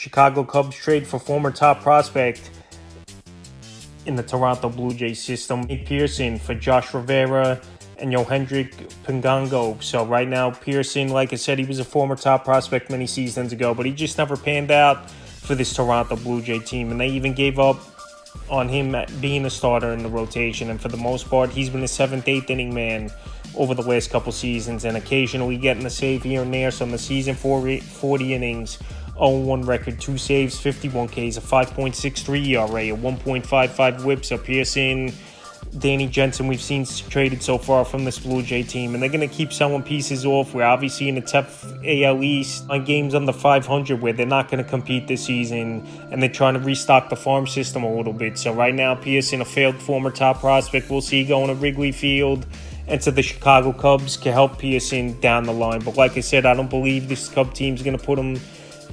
Chicago Cubs trade for former top prospect in the Toronto Blue Jays system, Pearson, for Josh Rivera and Yohendrick Pingango. So right now, Pearson, like I said, he was a former top prospect many seasons ago, but he just never panned out for this Toronto Blue Jay team, and they even gave up on him being a starter in the rotation. And for the most part, he's been a 7th, 8th inning man over the last couple seasons, and occasionally getting a save here and there. So in the season, 40 innings, 0-1 record, 2 saves, 51 Ks, a 5.63 ERA, a 1.55 whip. So Pearson, Danny Jensen, we've seen traded so far from this Blue Jay team, and they're going to keep selling pieces off. We're obviously in a tough AL East on games under 500 where they're not going to compete this season, and they're trying to restock the farm system a little bit. So right now, Pearson, a failed former top prospect, we'll see going to Wrigley Field and to the Chicago Cubs can help Pearson down the line. But like I said, I don't believe this Cub team's going to put him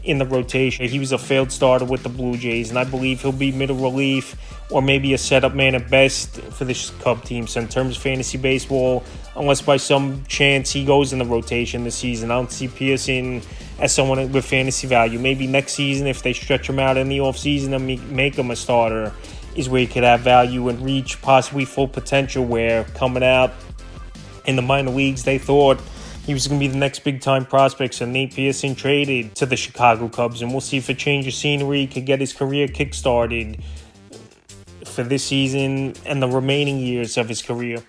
in the rotation. He was a failed starter with the Blue Jays, and I believe he'll be middle relief or maybe a setup man at best for this Cub team. So in terms of fantasy baseball, unless by some chance he goes in the rotation this season, I don't see Pearson as someone with fantasy value. Maybe next season, if they stretch him out in the offseason and make him a starter, is where he could have value and reach possibly full potential, where coming out in the minor leagues, they thought he was going to be the next big-time prospect. So Nate Pearson traded to the Chicago Cubs, and we'll see if a change of scenery could get his career kick-started for this season and the remaining years of his career.